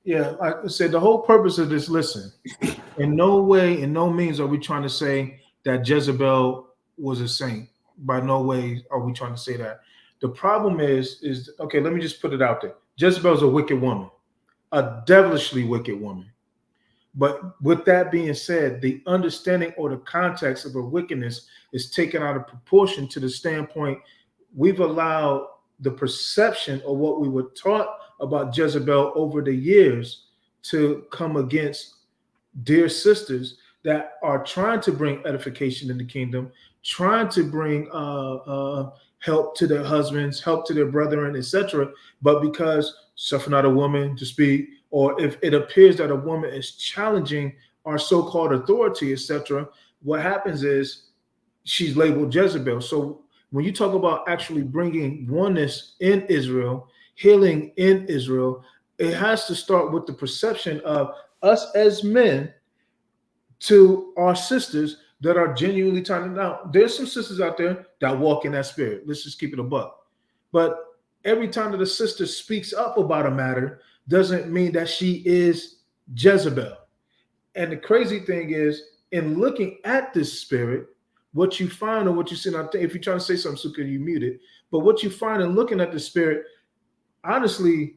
Yeah, like I said, the whole purpose of this, listen, in no way, in no means are we trying to say that Jezebel was a saint. By no way are we trying to say that. The problem is okay, let me just put it out there. Jezebel's a wicked woman, a devilishly wicked woman. But with that being said, the understanding or the context of her wickedness is taken out of proportion to the standpoint we've allowed the perception of what we were taught about Jezebel over the years to come against dear sisters that are trying to bring edification in the kingdom, trying to bring help to their husbands, help to their brethren, etc. But because suffer not a woman to speak, or if it appears that a woman is challenging our so-called authority, etc., what happens is she's labeled Jezebel. So when you talk about actually bringing oneness in Israel, healing in Israel, it has to start with the perception of us as men to our sisters that are genuinely trying to. Now, there's some sisters out there that walk in that spirit. Let's just keep it a buck. But every time that a sister speaks up about a matter doesn't mean that she is Jezebel. And the crazy thing is, in looking at this spirit, what you find or what you see, if you're trying to say something, Sukkah, you mute it. But what you find in looking at the spirit, honestly,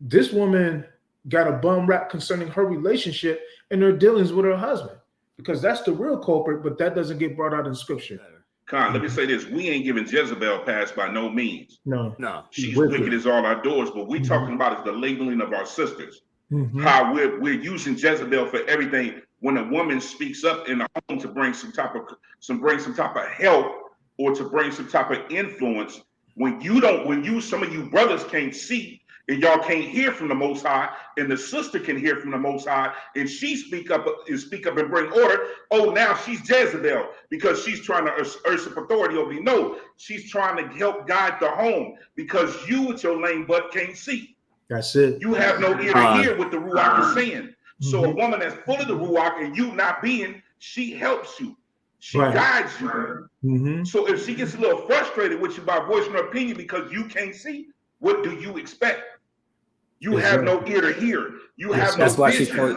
this woman got a bum rap concerning her relationship and her dealings with her husband, because that's the real culprit, but that doesn't get brought out in scripture. Con, let me say this. We ain't giving Jezebel a pass by no means. No. She's wicked as all outdoors, but we're talking about is the labeling of our sisters. How we're using Jezebel for everything. When a woman speaks up in the home to bring some type of help or to bring some type of influence, when some of you brothers can't see and y'all can't hear from the Most High, and the sister can hear from the Most High, and she speak up and bring order. Oh, now she's Jezebel because she's trying to usurp authority over you. No, she's trying to help guide the home because you with your lame butt can't see. That's it. You have no ear to hear what the Ruach is saying. So a woman that's full of the Ruach and you not being, she helps you. She guides you. So if she gets a little frustrated with you by voicing her opinion because you can't see, what do you expect? You have no ear to hear. You have no vision.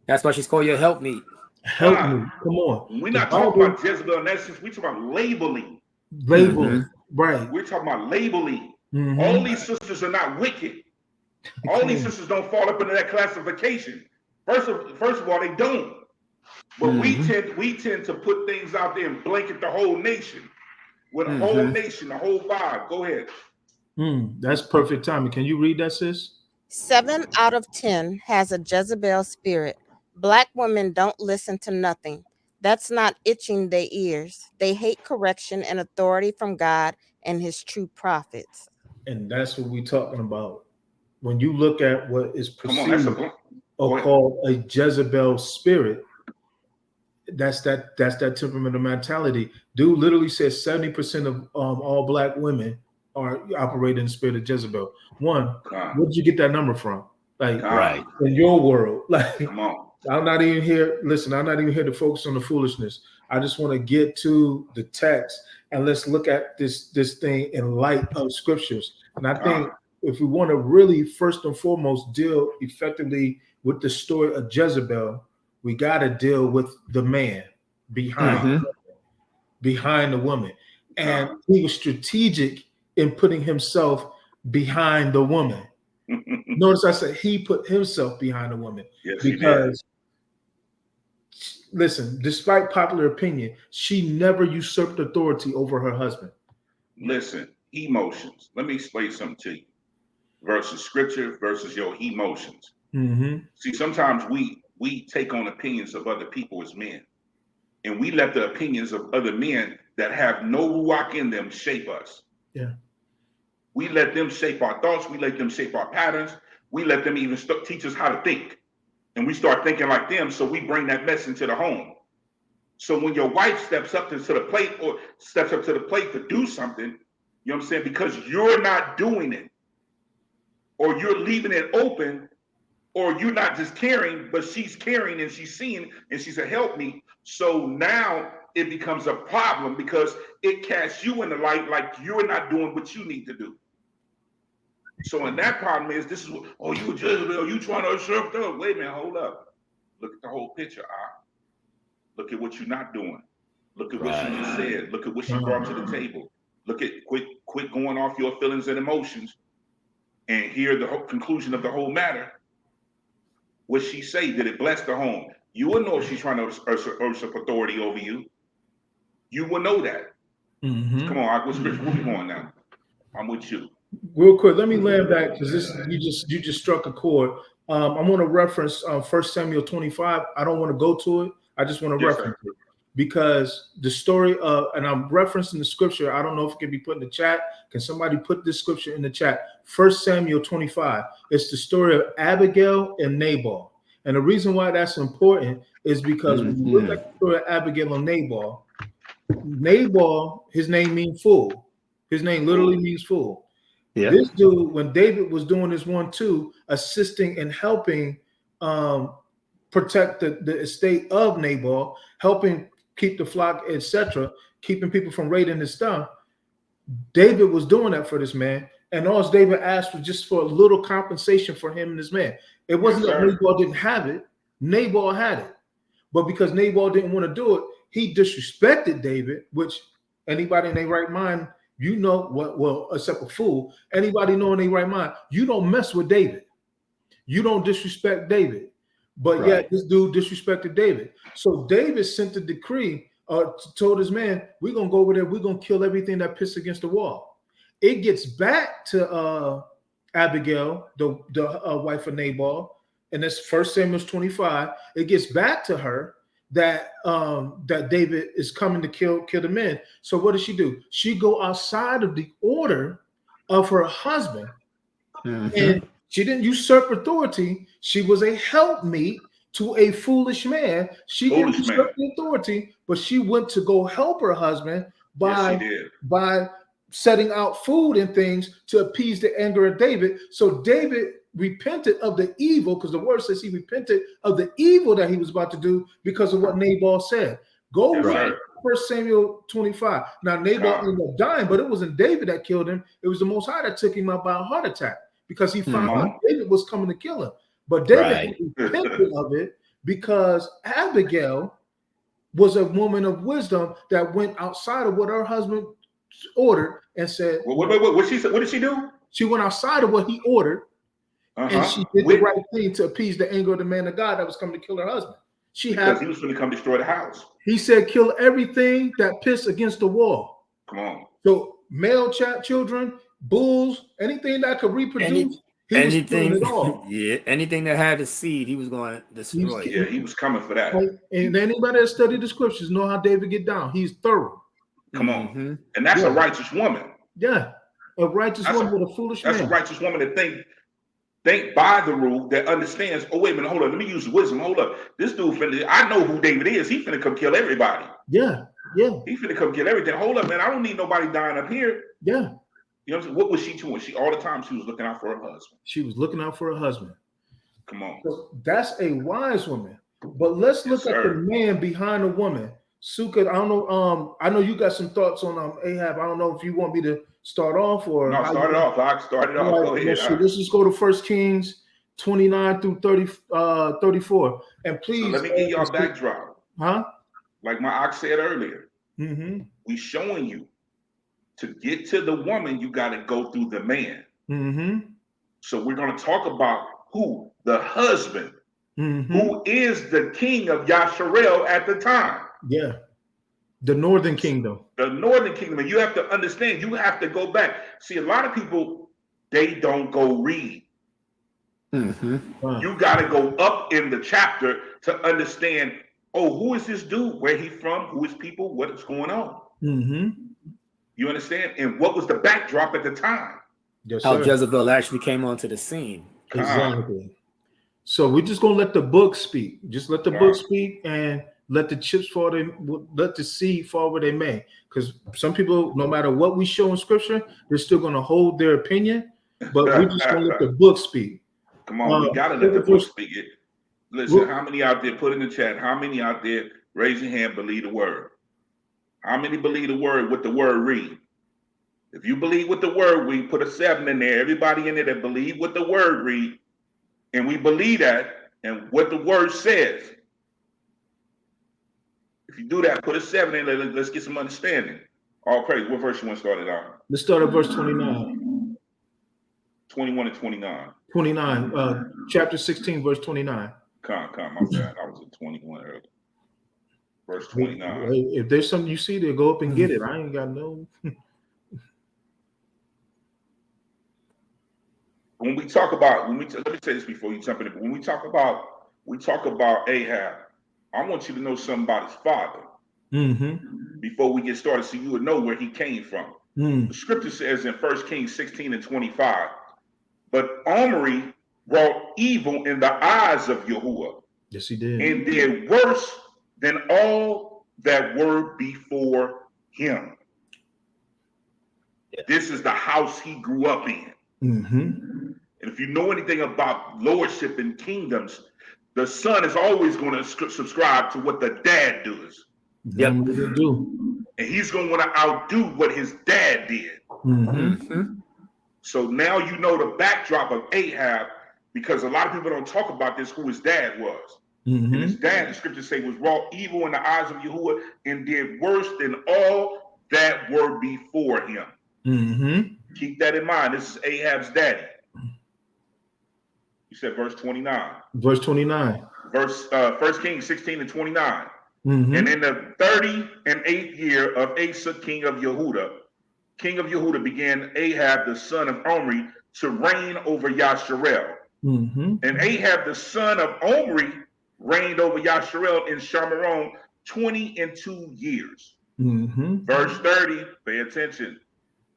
That's why she's called your helpmeet. Help me. Come on. We're not talking about Jezebel in that sense. We're talking about labeling. Right. We're talking about labeling. All these sisters are not wicked. All these sisters don't fall up into that classification. First of all, they don't. But we tend to put things out there and blanket the whole nation. With a whole nation, the whole vibe. Go ahead. That's perfect timing. Can you read that, sis? 7 out of 10 has a Jezebel spirit. Black women don't listen to nothing. That's not itching their ears. They hate correction and authority from God and his true prophets. And that's what we're talking about. When you look at what is perceived or called a Jezebel spirit, that's that temperamental mentality. Dude literally says 70% of all black women are operating in the spirit of Jezebel. Where did you get that number from? Like, in your world, like, come on. I'm not even here. Listen, I'm not even here to focus on the foolishness. I just want to get to the text and let's look at this thing in light of scriptures. And I think if we want to really first and foremost deal effectively with the story of Jezebel, we got to deal with the man behind the woman. And he was strategic in putting himself behind the woman. Notice I said he put himself behind the woman. Yes, because listen, despite popular opinion, she never usurped authority over her husband. Listen, emotions. Let me explain something to you. Versus scripture versus your emotions. See, sometimes we take on opinions of other people as men, and we let the opinions of other men that have no ruach in them shape us. Yeah. We let them shape our thoughts. We let them shape our patterns. We let them even teach us how to think. And we start thinking like them, so we bring that mess into the home. So when your wife steps up to the plate to do something, you know what I'm saying, because you're not doing it, or you're leaving it open, or you're not just caring, but she's caring and she's seeing and she said, help me. So now it becomes a problem because it casts you in the light like you're not doing what you need to do. So and that problem is this is what, oh, you a Jezebel, you trying to usurp them. Wait a minute, hold up. Look at the whole picture, Look at what you're not doing. Look at what she just said. Look at what she brought to the table. Look at quit going off your feelings and emotions and hear the whole conclusion of the whole matter. What she say? Did it bless the home? You will know if she's trying to usurp authority over you. You will know that. Come on, what scripture? Where we going now? I'm with you. Real quick, let me land back because this you just struck a chord. I'm going to reference 1 Samuel 25. I don't want to go to it. I just want to reference it because the story of, and I'm referencing the scripture. I don't know if it can be put in the chat. Can somebody put this scripture in the chat? 1 Samuel 25. It's the story of Abigail and Nabal. And the reason why that's important is because when you look at the story of Abigail and Nabal, his name means fool. His name literally means fool. Yeah. This dude, when David was doing this 1-2, assisting and helping protect the estate of Nabal, helping keep the flock, etc., keeping people from raiding his stuff, David was doing that for this man. And all David asked was just for a little compensation for him and this man. It wasn't that Nabal didn't have it. Nabal had it. But because Nabal didn't want to do it, he disrespected David, which anybody in their right mind, you know what, well, except a fool, anybody knowing their right mind, you don't mess with David. You don't disrespect David. But yet this dude disrespected David. So David sent a decree, told his man, we're going to go over there, we're going to kill everything that pisses against the wall. It gets back to Abigail, the wife of Nabal, and that's 1 Samuel 25. It gets back to her that that David is coming to kill the men. So what does she do? She go outside of the order of her husband, and she didn't usurp authority. She was a helpmeet to a foolish man. She didn't usurp the authority, but she went to go help her husband by setting out food and things to appease the anger of David. So David repented of the evil, because the word says he repented of the evil that he was about to do because of what Nabal said. Go read 1 Samuel 25. Now Nabal ended up dying, but it wasn't David that killed him. It was the Most High that took him out by a heart attack because he found out David was coming to kill him. But David repented of it because Abigail was a woman of wisdom that went outside of what her husband ordered and said, what she said? What did she do? She went outside of what he ordered, and she did the right thing to appease the anger of the man of God that was coming to kill her husband. Because he was going to come destroy the house. He said, kill everything that piss against the wall. Come on. So male children, bulls, anything that could reproduce, anything at all. Yeah, anything that had a seed, he was going to destroy. He was coming for that. And anybody that studied the scriptures know how David get down. He's thorough. Come on. And that's a righteous woman. Yeah. A righteous woman with a foolish man. That's a righteous woman that think by the rule, that understands, oh, wait a minute, hold up, let me use wisdom. Hold up. This dude I know who David is. He finna come kill everybody. Yeah. He finna come kill everything. Hold up, man. I don't need nobody dying up here. Yeah. You know what I'm saying? What was she doing? All the time she was looking out for her husband. She was looking out for her husband. Come on. So that's a wise woman. But let's look at the man behind the woman. Sukkah, I don't know. I know you got some thoughts on Ahab. I don't know if you want me to start off or no. Start it off. I started off. Go ahead. Let's just go to 1 Kings 29 through 34. And please, so let me give y'all backdrop. Like my ox said earlier, we showing you to get to the woman, you got to go through the man. So we're going to talk about who the husband, who is the king of Yasharel at the time. Yeah. The northern kingdom. The northern kingdom. And you have to understand, you have to go back. See, a lot of people, they don't go read. You got to go up in the chapter to understand, oh, who is this dude? Where he from? Who is people? What is going on? You understand? And what was the backdrop at the time? Yes, how Jezebel actually came onto the scene. Exactly. So we're just going to let the book speak. Just let the book speak and let the chips fall, let the seed fall where they may. Because some people, no matter what we show in scripture, they're still going to hold their opinion. But we're just going to let the book speak. Come on, we got to let the book speak. Listen, how many out there, put in the chat, how many out there, raise your hand, believe the word? How many believe the word, what the word read? If you believe what the word read, put a 7 in there. Everybody in there that believe what the word read, and we believe that and what the word says. If you do that, put a 7 in there. Let's get some understanding. All praise. What verse you want to start it on? Let's start at verse 29. 21 and 29. 29. Chapter 16, verse 29. My bad. I was at 21 earlier. Verse 29. If there's something you see there, go up and get it. I ain't got no. When we talk about, let me say this before you jump in. When we talk about Ahab, I want you to know something about his father before we get started, so you would know where he came from. The scripture says in 1 Kings 16 and 25, but Omri wrought evil in the eyes of Yahuwah. Yes, he did. And did worse than all that were before him. Yeah. This is the house he grew up in. And if you know anything about lordship and kingdoms, the son is always going to subscribe to what the dad does. Yep. Do. And he's going to want to outdo what his dad did. So now you know the backdrop of Ahab, because a lot of people don't talk about this, who his dad was. And his dad, the scriptures say, was wrought evil in the eyes of Yahuwah and did worse than all that were before him. Keep that in mind. This is Ahab's daddy. You said verse 29. Verse 29. 1 Kings 16 and 29. And in the 38th year of Asa, king of Yehuda, began Ahab, the son of Omri, to reign over Yasharel. And Ahab, the son of Omri, reigned over Yasharel in Shamaron 22 years. Verse 30, pay attention.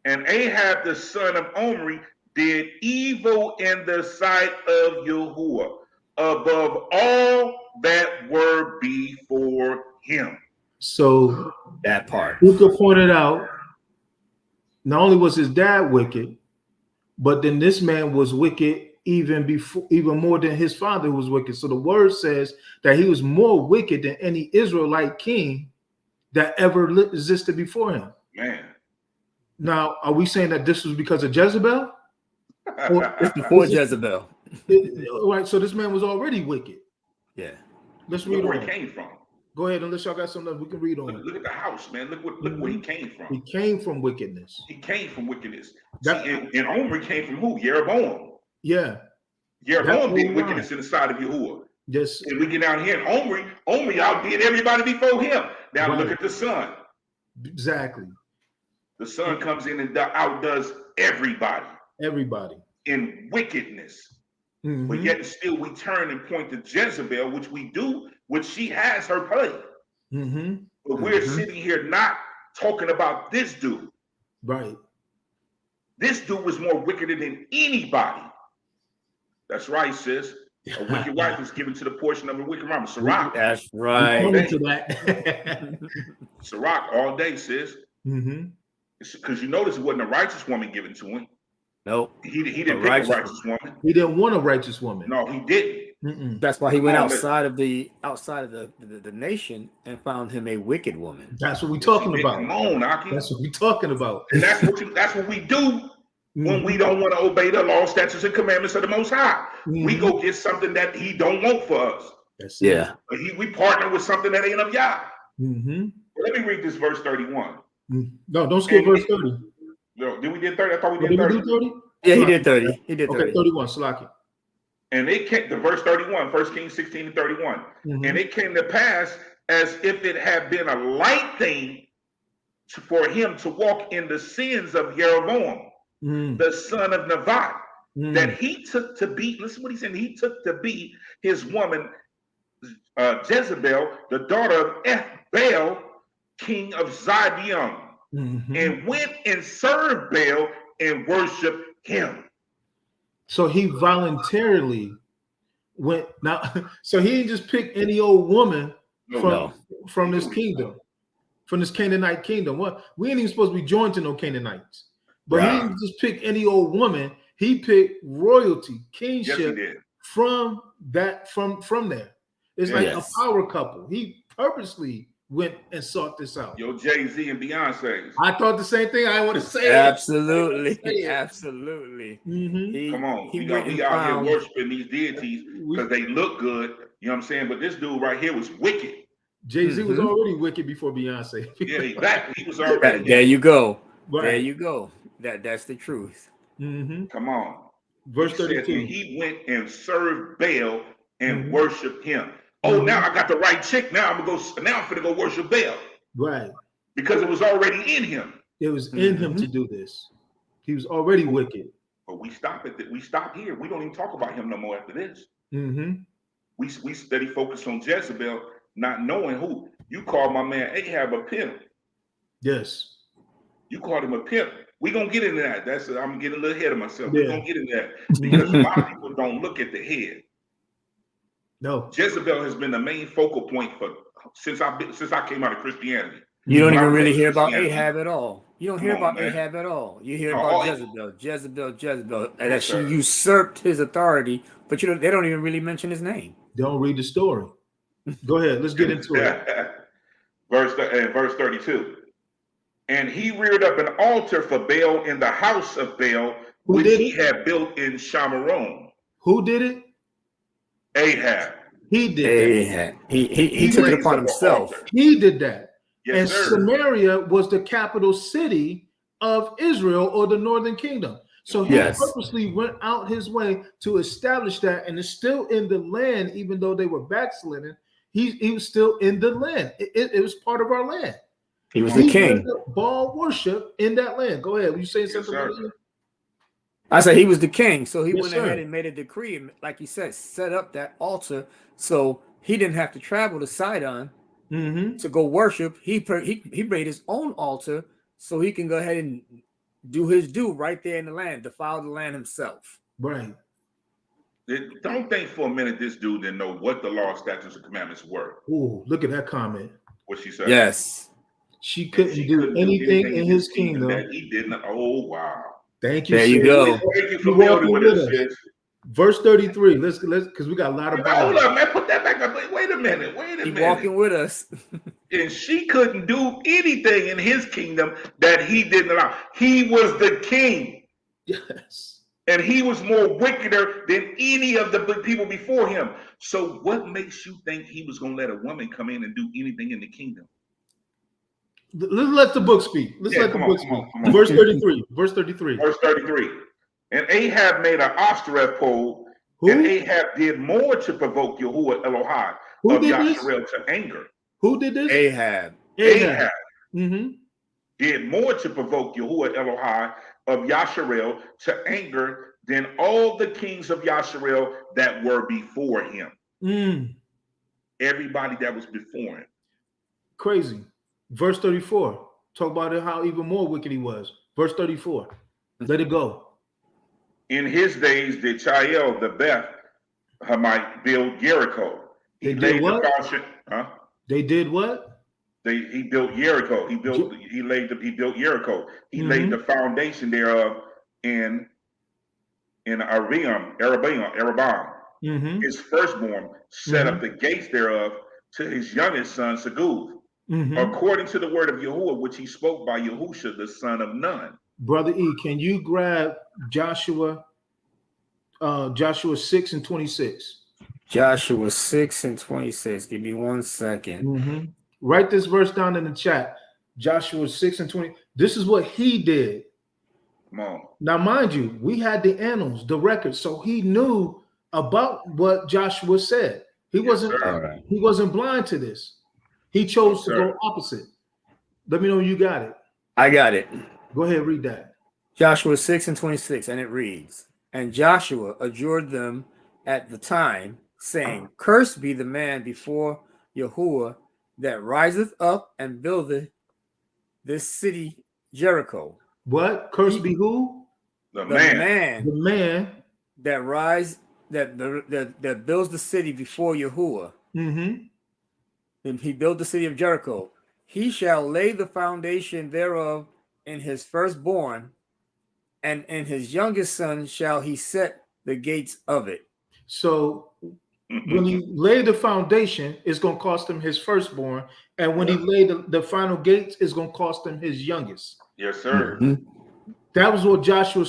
And Ahab, the son of Omri, did evil in the sight of Yahuwah above all that were before him. So that part. Luca pointed out, not only was his dad wicked, but then this man was wicked even more than his father was wicked. So the word says that he was more wicked than any Israelite king that ever existed before him. Man. Now, are we saying that this was because of Jezebel? It's before Jezebel. Right, so this man was already wicked. Yeah. Let's read where on. he came from. Go ahead, unless y'all got something else, we can read on. Look at the house, man. Look where he came from. He came from wickedness. He came from wickedness. And Omri came from who? Jeroboam. Yeah. Jeroboam did wickedness in the side of Yahuwah. Yes. And we get down here, and Omri outdid everybody before him. Now look at the son. Exactly. The son comes in and outdoes everybody. Everybody. In wickedness. But yet still we turn and point to Jezebel, which we do, which she has her play. But we're sitting here not talking about this dude. Right. This dude was more wicked than anybody. That's right, sis. A wicked wife is given to the portion of a wicked mama. Sirach. That's right. Sirach all day, sis. Because you notice it wasn't a righteous woman given to him. Nope. He didn't pick a righteous woman. He didn't want a righteous woman. No, he didn't. That's why he went outside of the nation and found him a wicked woman. That's what we're talking about. Come on, Aki. That's what we're talking about. And that's what we do when we don't want to obey the law, statutes, and commandments of the Most High. We go get something that he don't want for us. Yeah. But we partner with something that ain't of Yah. Let me read this verse 31. No, don't skip verse 30. No, did we did 30? I thought we did 30. Did we do 30? Yeah, he did 30. He did 30. Okay, 31, Salaki. And it came, the verse 31, 1 Kings 16 and 31. And it came to pass as if it had been a light thing for him to walk in the sins of Jeroboam, the son of Nevat, that he took to be, listen what he said, he took to be his woman, Jezebel, the daughter of Baal, king of Zidon, and went and served Baal and worshiped him. So he voluntarily went now. So he didn't just pick any old woman from this kingdom, from this Canaanite kingdom. What we ain't even supposed to be joined to no Canaanites, but he didn't just pick any old woman. He picked royalty, kingship from that from there. It's like a power couple. He purposely went and sought this out. Yo, Jay-Z and Beyonce's. I thought the same thing. I want to say absolutely, absolutely. Come on, he we out here worshiping these deities because they look good. You know what I'm saying? But this dude right here was wicked. Jay-Z was already wicked before Beyonce. Yeah, exactly. He was already. There you go. Right. There you go. That's the truth. Come on. Verse 32. And he went and served Baal and worshiped him. Oh, now I got the right chick. Now I'm gonna go worship Baal. Right. Because it was already in him. It was in him to do this. He was already wicked. But we stop at we stop here. We don't even talk about him no more after this. We steady focus on Jezebel, not knowing who. You call my man Ahab a pimp. Yes. You called him a pimp. We're gonna get into that. I'm getting a little ahead of myself. We're gonna get into that because a lot of people don't look at the head. No. Jezebel has been the main focal point since I came out of Christianity. You don't even really hear about Ahab at all. You don't hear about Ahab at all. You hear about Jezebel, and that she usurped his authority, but they don't even really mention his name. Don't read the story. Go ahead. Let's get into it. Verse 32. And he reared up an altar for Baal in the house of Baal, which he had built in Shamaron. Who did it? Ahab. He did Ahab. He took it upon himself. He did that. Yes, and sir. Samaria was the capital city of Israel or the northern kingdom. So he purposely went out his way to establish that, and is still in the land, even though they were backsliding. He was still in the land. It was part of our land. He was the king. Baal worship in that land. Go ahead. Were you saying something? I said he was the king, so he went ahead and made a decree, and like you said, set up that altar, so he didn't have to travel to Sidon to go worship. He made his own altar, so he can go ahead and do his due right there in the land, defile the land himself. Right. Don't think for a minute this dude didn't know what the law, statutes, and commandments were. Ooh, look at that comment. What she said. Yes. She couldn't do anything in his kingdom that he didn't. Oh, wow. Thank you. There you go. Thank you for building with us. Verse 33. Let's because we got a lot of Hold up, man. Put that back up. Wait a minute. Keep walking with us. And she couldn't do anything in his kingdom that he didn't allow. He was the king. Yes. And he was more wickeder than any of the people before him. So what makes you think he was going to let a woman come in and do anything in the kingdom? Let's let the book speak. Let's let the book speak. Verse 33. Verse 33. Verse 33. And Ahab made an Ashtoreth pole, and Ahab did more to provoke Yahuwah Elohai of Yasharel to anger. Who did this? Ahab. Did more to provoke Yahuwah Elohai of Yasharel to anger than all the kings of Yasharel that were before him. Everybody that was before him. Crazy. Verse 34. Talk about it, how even more wicked he was. Verse 34. Let it go. In his days did Chael the Beth Hamite build Jericho. They did what? They did what? He built Jericho. He built Jericho. He laid the foundation thereof in Arabam. His firstborn set up the gates thereof to his youngest son Seguv, according to the word of Yahuwah, which he spoke by Yahusha, the son of Nun. Brother E, can you grab Joshua 6 and 26? Joshua 6 and 26. Give me 1 second. Write this verse down in the chat. Joshua 6 and 20. This is what he did. Come on. Now, mind you, we had the annals, the records, so he knew about what Joshua said. He wasn't blind to this. He chose to go opposite. Let me know you got it. I got it. Go ahead, read that. Joshua 6 and 26, and it reads, and Joshua adjured them at the time, saying, cursed be the man before Yahuwah that riseth up and buildeth this city Jericho. What? Cursed be who? The man that builds the city before Yahuwah. And he built the city of Jericho. He shall lay the foundation thereof in his firstborn, and in his youngest son shall he set the gates of it. So when he laid the foundation, it's going to cost him his firstborn. And when he laid the final gates, it's going to cost him his youngest. Yes, sir. That was what Joshua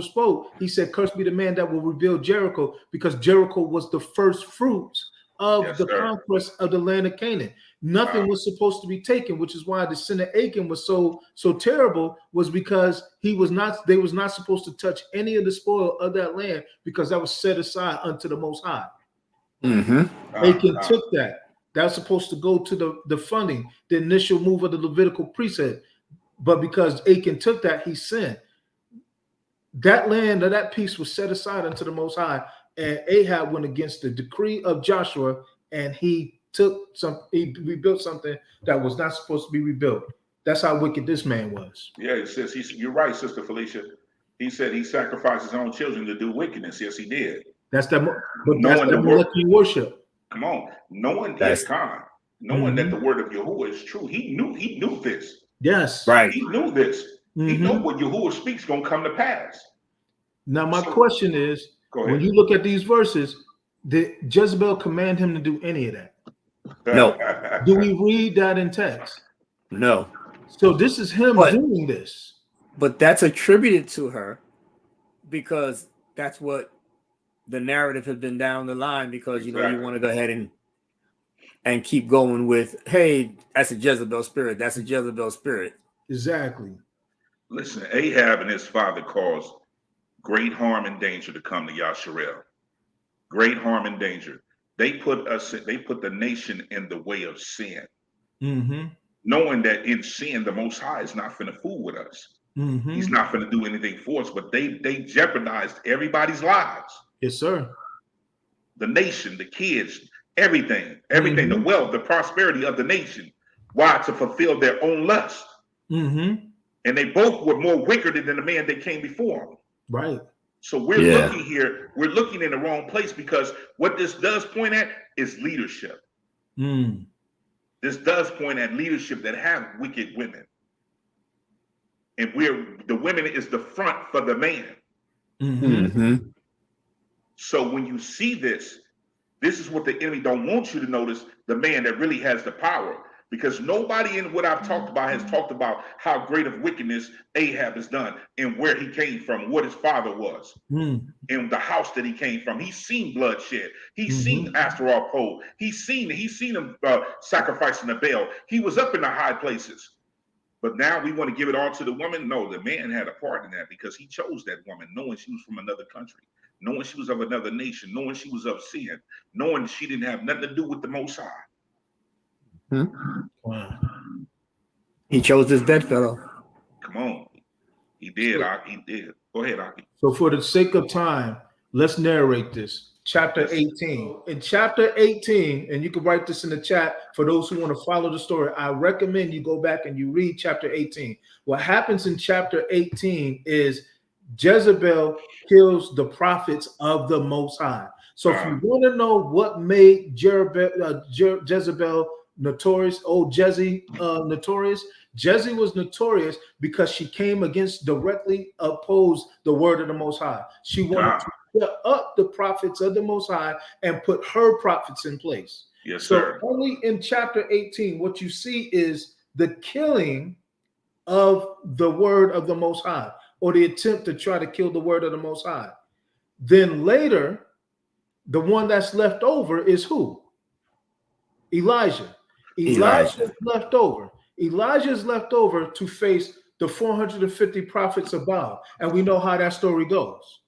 spoke. He said, "Cursed be the man that will rebuild Jericho," because Jericho was the first fruits of the conquest of the land of Canaan. Nothing was supposed to be taken, which is why the sin of Achan was so terrible, was because they was not supposed to touch any of the spoil of that land, because that was set aside unto the Most High. Achan took that. That was supposed to go to the funding, the initial move of the Levitical priesthood. But because Achan took that, he sinned. That land or that piece was set aside unto the Most High, and Ahab went against the decree of Joshua, and he rebuilt something that was not supposed to be rebuilt. That's how wicked this man was. Yeah, it says you're right, Sister Felicia. He said he sacrificed his own children to do wickedness. Yes, he did. That's that. But knowing that's the worship. Come on, knowing that the word of Yahuwah is true. He knew this. Yes, right. He knew this. He knew what Yahuwah speaks gonna come to pass. Now, my question is, when you look at these verses, did Jezebel command him to do any of that? No. Do we read that in text? No. So this is him doing this. But that's attributed to her because that's what the narrative has been down the line, because you want to go ahead and keep going with, hey, that's a Jezebel spirit. That's a Jezebel spirit. Exactly. Listen, Ahab and his father caused great harm and danger to come to Yasharel. Great harm and danger. They put the nation in the way of sin. Knowing that in sin, the Most High is not finna fool with us. He's not finna do anything for us, but they jeopardized everybody's lives. Yes, sir. The nation, the kids, everything, the wealth, the prosperity of the nation. Why? To fulfill their own lust. And they both were more wicked than the man that came before them. Right. So we're looking here, we're looking in the wrong place, because what this does point at is leadership. This does point at leadership that have wicked women. And the women is the front for the man. So when you see this is what the enemy don't want you to notice, the man that really has the power. Because nobody in what I've talked about has talked about how great of wickedness Ahab has done and where he came from, what his father was, and the house that he came from. He's seen bloodshed. He's seen Astaroth pole. He's seen him sacrificing the Baal. He was up in the high places. But now we want to give it all to the woman. No, the man had a part in that, because he chose that woman, knowing she was from another country, knowing she was of another nation, knowing she was of sin, knowing she didn't have nothing to do with the Most High. Wow. He chose his bedfellow. Come on. He did. He did. Go ahead, Aki. So for the sake of time, let's narrate this. Chapter 18. In chapter 18, and you can write this in the chat for those who want to follow the story, I recommend you go back and you read chapter 18. What happens in chapter 18 is Jezebel kills the prophets of the Most High. So if you want to know what made Jezebel notorious, notorious, Jezebel was notorious because she came against, directly opposed the word of the Most High. She wanted to shut up the prophets of the Most High and put her prophets in place. Yes, so sir. Only in chapter 18, what you see is the killing of the word of the Most High, or the attempt to try to kill the word of the Most High. Then later, the one that's left over is who? Elijah. Elijah is left over. Elijah is left over to face the 450 prophets of Baal. And we know how that story goes.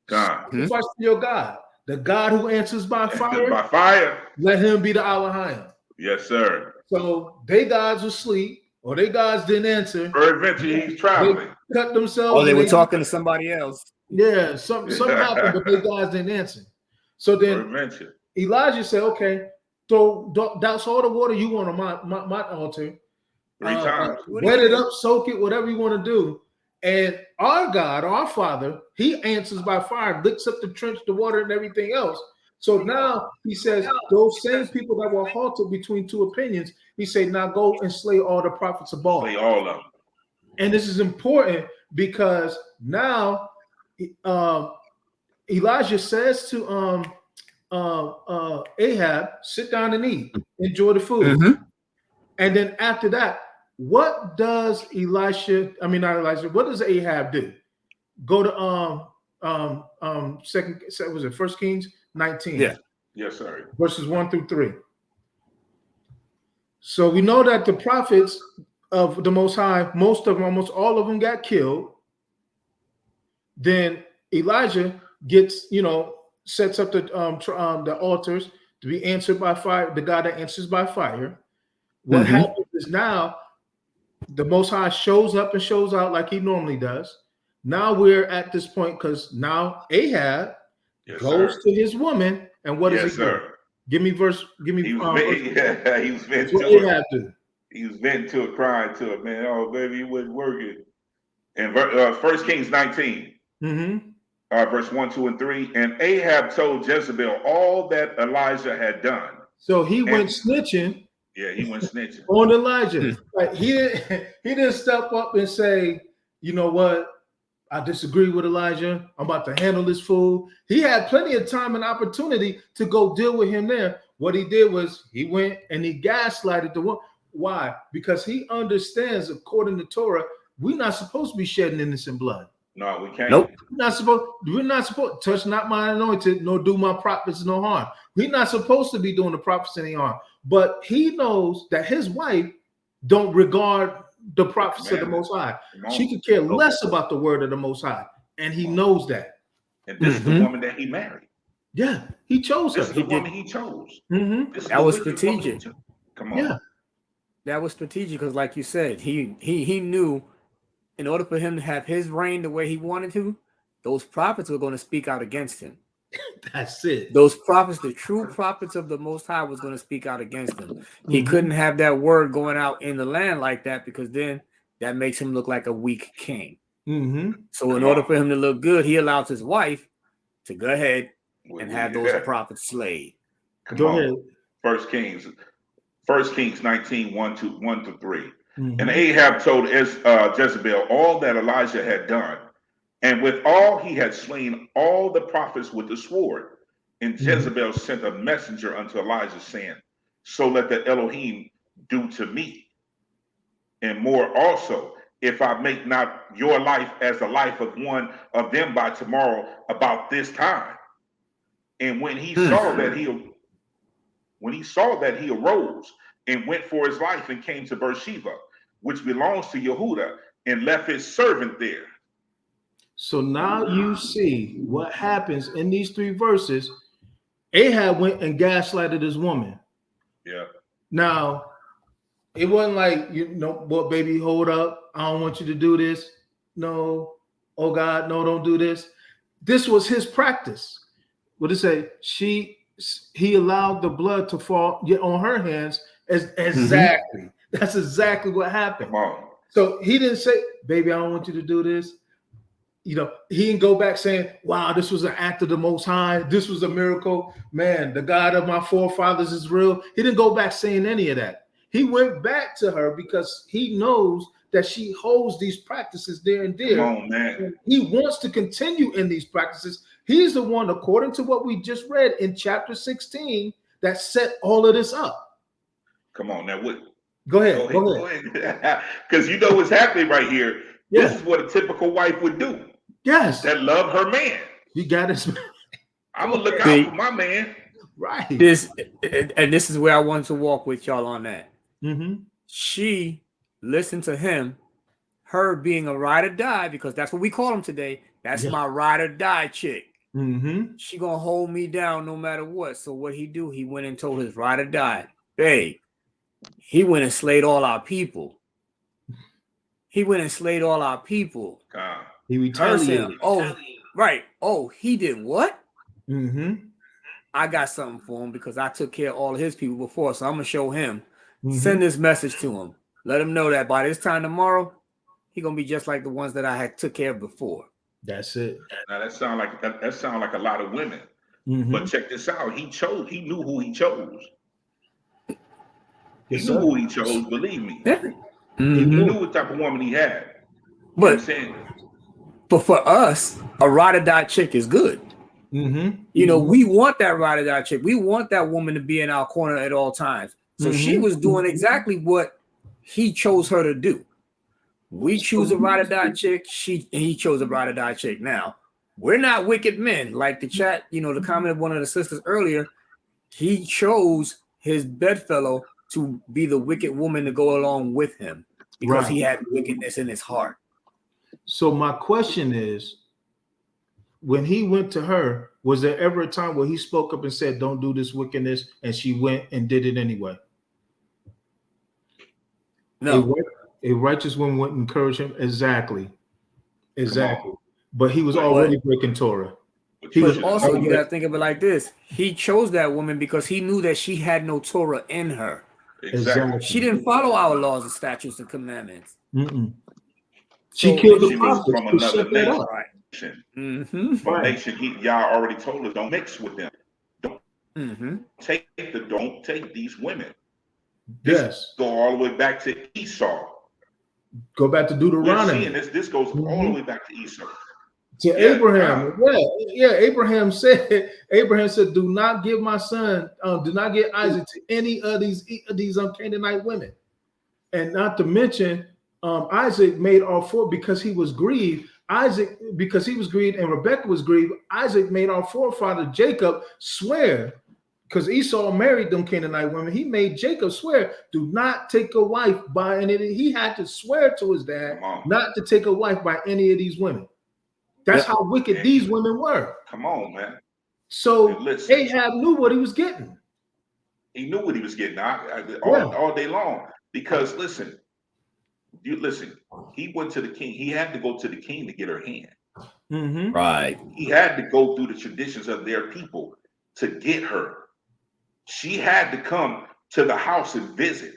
Sacrifice to your God. The God who answers by fire. Let him be the Elohim. Yes, sir. So they gods were asleep, or they gods didn't answer. Peradventure he's traveling. They cut themselves. Or they were talking to somebody else. Yeah, something happened, but they guys didn't answer. So then Elijah said, okay, douse all the water you want on my altar. 3 times. Wet it up, soak it, whatever you want to do. And our God, our Father, he answers by fire, licks up the trench, the water, and everything else. So now he says, those same people that were halted between two opinions, he said, now go and slay all the prophets of Baal. Slay all of them. And this is important because now Elijah says to Ahab, sit down and eat, enjoy the food. And then after that, what does not Elisha, what does Ahab do? Go to First Kings 19. Yeah. Yes, sir. Verses 1 through 3. So we know that the prophets of the Most High, almost all of them got killed. Then Elijah gets, sets up the altars to be answered by fire, the God that answers by fire. What happens is now the Most High shows up and shows out like he normally does. Now we're at this point because now Ahab goes to his woman, and what does he do? Give me verse. He was venting to it, crying to it, man. Oh, baby, it wasn't working. And First Kings 19, verse 1, 2, and 3. And Ahab told Jezebel all that Elijah had done. So he went snitching. Yeah, he went snitching on Elijah. Like he didn't step up and say, you know what? I disagree with Elijah. I'm about to handle this fool. He had plenty of time and opportunity to go deal with him there. What he did was he went and he gaslighted the one. Why? Because he understands, according to Torah, we're not supposed to be shedding innocent blood. No, we can't. Nope. We're not supposed to touch not my anointed, nor do my prophets no harm. We're not supposed to be doing the prophets any harm. But he knows that his wife don't regard the prophets of the Most High. She could care less about the word of the Most High. And he knows that. And this is the woman that he married. Yeah, he chose her. This is the woman he chose. That was strategic. Come on. Yeah. That was strategic because, like you said, he knew in order for him to have his reign the way he wanted to, those prophets were going to speak out against him. That's it. Those prophets, the true prophets of the Most High, was going to speak out against him. He couldn't have that word going out in the land like that because then that makes him look like a weak king. So in order for him to look good, he allows his wife to go ahead and have those prophets slayed. Go ahead. First Kings 19, 1 to 3. And Ahab told Jezebel all that Elijah had done. And with all he had slain all the prophets with the sword. And Jezebel sent a messenger unto Elijah, saying, so let the Elohim do to me, and more also, if I make not your life as the life of one of them by tomorrow about this time. And when he saw that he arose and went for his life and came to Beersheba, which belongs to Yehuda, and left his servant there. So now you see what happens in these 3 verses. Ahab went and gaslighted his woman. Yeah. Now, it wasn't like, what, baby, hold up. I don't want you to do this. No. Oh, God, no, don't do this. This was his practice. What did it say? He allowed the blood to fall on her hands. Exactly. That's exactly what happened. Come on. So he didn't say, baby, I don't want you to do this. He didn't go back saying, wow, this was an act of the Most High. This was a miracle. Man, the God of my forefathers is real. He didn't go back saying any of that. He went back to her because he knows that she holds these practices there and there. Come on, man. He wants to continue in these practices. He's the one, according to what we just read in chapter 16, that set all of this up. Come on, now what? Go ahead. Because you know what's happening right here. Yeah. This is what a typical wife would do. Yes. That love her man. You got it. I'm gonna look out for my man. Right. This is where I want to walk with y'all on that. She listened to him, her being a ride or die, because that's what we call him today. That's my ride or die chick. She gonna hold me down no matter what. So what he do? He went and told his ride or die, babe. He went and slayed all our people. He He retaliated. Oh, right. Oh, he did what? I got something for him because I took care of all of his people before. So I'm going to show him. Send this message to him. Let him know that by this time tomorrow, he's going to be just like the ones that I had took care of before. That's it. Now that sound like a lot of women. But check this out. He knew who he chose. He knew who he chose, believe me. He knew what type of woman he had. But for us, a ride or die chick is good. You know, we want that ride or die chick. We want that woman to be in our corner at all times. So she was doing exactly what he chose her to do. We choose a ride or die chick. He chose a ride or die chick. Now, we're not wicked men. Like the chat, you know, the comment of one of the sisters earlier, he chose his bedfellow to be the wicked woman to go along with him because he had wickedness in his heart. So my question is, when he went to her, was there ever a time where he spoke up and said, don't do this wickedness, and she went and did it anyway? No. A righteous woman wouldn't encourage him. Exactly. But he was already breaking Torah. He was also, you got to think of it like this. He chose that woman because he knew that she had no Torah in her. Exactly. She didn't follow our laws and statutes and commandments. She killed the prophets from another nation. From a nation, Yah already told us, don't mix with them. Don't take these women. This go all the way back to Esau. Go back to Deuteronomy. We're seeing this goes all the way back to Esau. To Abraham. Abraham said, do not give my son, do not give Isaac to any of these Canaanite women. And not to mention, Isaac made all four because he was grieved. Because he was grieved and Rebekah was grieved, Isaac made our forefather Jacob swear, because Esau married them Canaanite women. He made Jacob swear, do not take a wife by any. He had to swear to his dad not to take a wife by any of these women. That's how wicked these women were. Come on, man. So Ahab knew what he was getting. He knew what he was getting all day long. Because listen, he went to the king. He had to go to the king to get her hand. Right. He had to go through the traditions of their people to get her. She had to come to the house and visit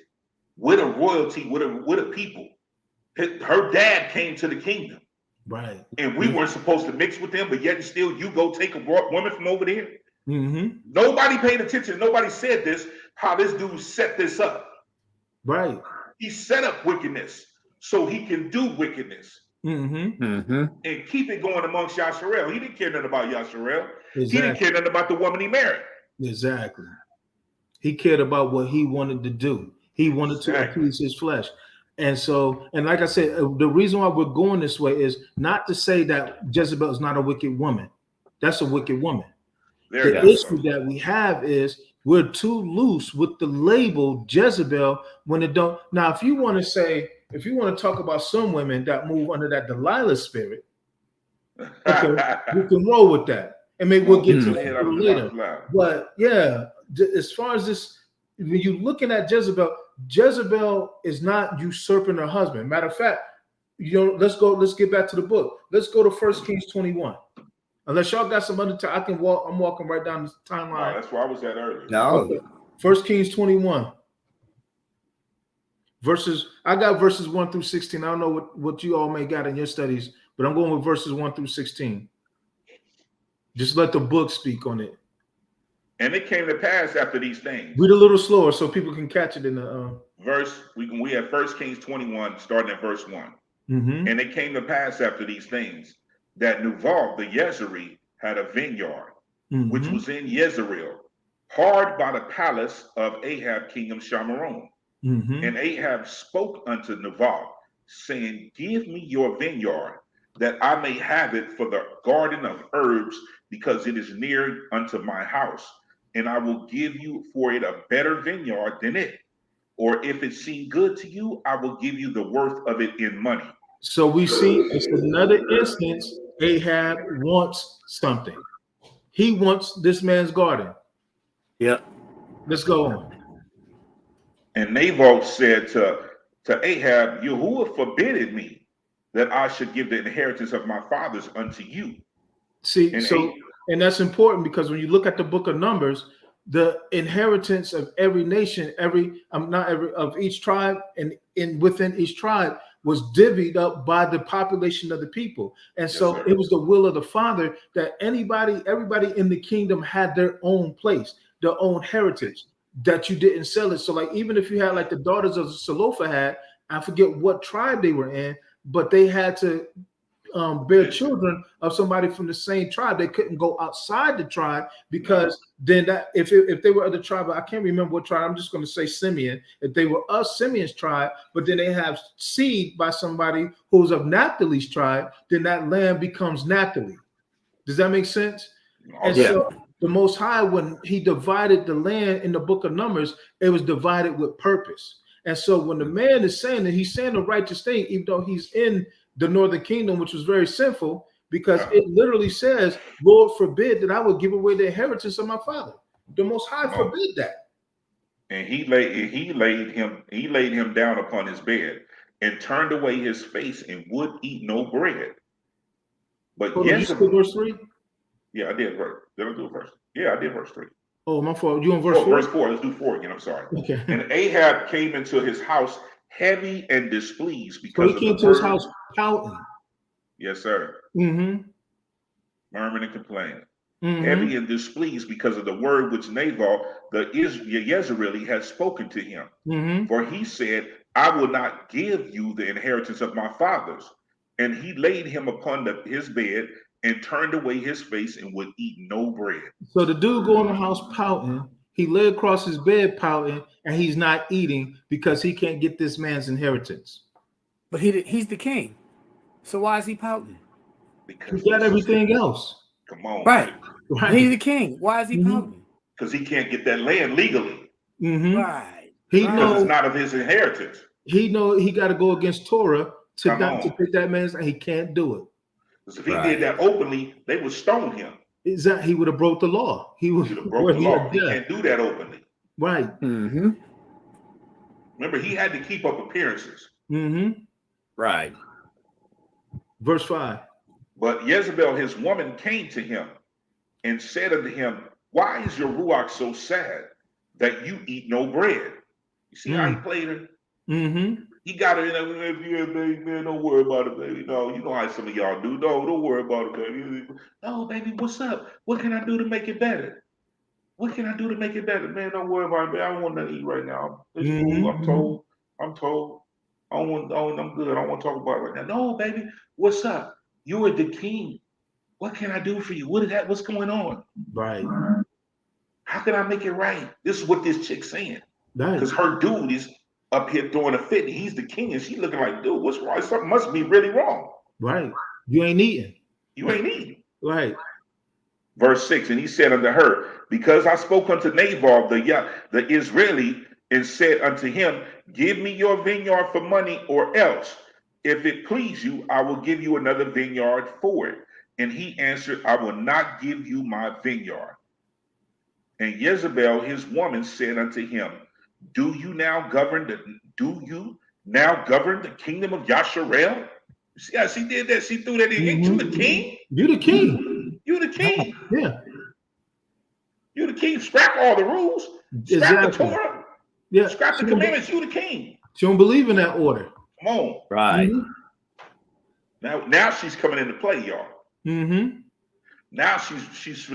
with a royalty, with a people. Her dad came to the kingdom. Right. And we weren't supposed to mix with them, but yet still you go take a woman from over there. Nobody paid attention. Nobody said this, how this dude set this up. Right. He set up wickedness so he can do wickedness. And keep it going amongst Yasharel. He didn't care nothing about Yasharel. He didn't care nothing about the woman he married. Exactly. He cared about what he wanted to do. He wanted to appease his flesh. And so, and like I said, the reason why we're going this way is not to say that Jezebel is not a wicked woman. That's a wicked woman. The issue that we have is we're too loose with the label Jezebel when it don't. Now, if you want to talk about some women that move under that Delilah spirit, okay, we can roll with that. And maybe we'll get to that later. But yeah, as far as this, when you're looking at Jezebel is not usurping her husband. Matter of fact, let's get back to the book. Let's go to 1 Kings 21. Unless y'all got some other time, I'm walking right down the timeline. No, that's where I was at earlier. No. Okay. 1 Kings 21. I got verses 1 through 16. I don't know what you all may got in your studies, but I'm going with verses 1 through 16. Just let the book speak on it. And it came to pass after these things. Read a little slower so people can catch it in the verse. We have 1 Kings 21, starting at verse 1. And it came to pass after these things that Nuval the Jezreelite had a vineyard, which was in Jezreel, hard by the palace of Ahab, king of Shamaron. And Ahab spoke unto Nuval, saying, give me your vineyard, that I may have it for the garden of herbs, because it is near unto my house. And I will give you for it a better vineyard than it. Or if it seem good to you, I will give you the worth of it in money. So we see it's another instance. Ahab wants something. He wants this man's garden. Yeah. Let's go on. And Nabal said to Ahab, Yahuwah forbidden me that I should give the inheritance of my fathers unto you. See, and that's important because when you look at the book of Numbers, the inheritance of every nation, of each tribe, and within each tribe was divvied up by the population of the people. And so it was the will of the Father that everybody in the kingdom had their own place, their own heritage, that you didn't sell it. So like, even if you had like the daughters of Zelophehad, I forget what tribe they were in, but they had to bear children of somebody from the same tribe. They couldn't go outside the tribe because then that if they were other tribe, I can't remember what tribe. I'm just going to say Simeon. If they were of Simeon's tribe, but then they have seed by somebody who's of Naphtali's tribe, then that land becomes Naphtali. Does that make sense? And so the Most High, when he divided the land in the book of Numbers, it was divided with purpose. And so when the man is saying that, he's saying the righteous thing, even though he's in the northern kingdom, which was very sinful, because it literally says, Lord forbid that I would give away the inheritance of my father. The Most High forbid that. And he laid him down upon his bed and turned away his face and would eat no bread. But Jezebel, verse 3? Yeah, I did. Right. Did I do it first? Yeah, I did verse 3. Oh, my fault. You on verse 4? Verse 4. Let's do 4 again. I'm sorry. Okay. And Ahab came into his house heavy and displeased because he came to his house pouting. Yes, sir. Mm-hmm. Murmuring and complaining. Mm-hmm. Heavy and displeased because of the word which Nabal, the Jezreeli, had spoken to him. Mm-hmm. For he said, I will not give you the inheritance of my fathers. And he laid him upon his bed and turned away his face and would eat no bread. So the dude go in the house pouting. He lay across his bed pouting, and he's not eating because he can't get this man's inheritance. But he's the king. So why is he pouting? Because he got everything else. Come on. Right. He's the king. Why is he Mm-hmm. pouting? Because he can't get that land legally. Mm-hmm. Right. Because it's not of his inheritance. He know he got to go against Torah to pick that man's, and he can't do it. Because if he did that openly, they would stone him. Exactly. He would have broke the law. He would have broke the law. He can't do that openly. Right. Mm-hmm. Remember, he had to keep up appearances. Mm-hmm. Right. Verse 5. But Jezebel, his woman, came to him and said unto him, why is your ruach so sad that you eat no bread? You see how he played her? Mm-hmm. He got her in there. Yeah, baby, man, don't worry about it, baby. No, you know how some of y'all do. No, don't worry about it, baby. No, baby, what's up? What can I do to make it better? What can I do to make it better? Man, don't worry about it, man. I don't want nothing to eat right now. It's cool. I'm told. I'm good. I don't want to talk about it right now. No, baby, what's up? You are the king. What can I do for you? What's going on? Right. How can I make it right? This is what this chick's saying. Right. Because her dude is up here throwing a fit. He's the king, and she's looking like, dude, what's wrong? Something must be really wrong. Right. You ain't eating. You ain't eating. Right. Verse 6, and he said unto her, because I spoke unto Nabal, the Israeli, and said unto him, give me your vineyard for money, or else, if it please you, I will give you another vineyard for it. And he answered, I will not give you my vineyard. And Jezebel, his woman, said unto him, do you now govern the kingdom of Yasharel? See how she did that? She threw that in. Ain't you the king? You the king. You the king. Yeah. You the king. Scrap all the rules. Scrap the Torah. Yeah. Scrap the commandments. You the king. She don't believe in that order. Come on. Right. Now she's coming into play, y'all. Mm-hmm. Now she's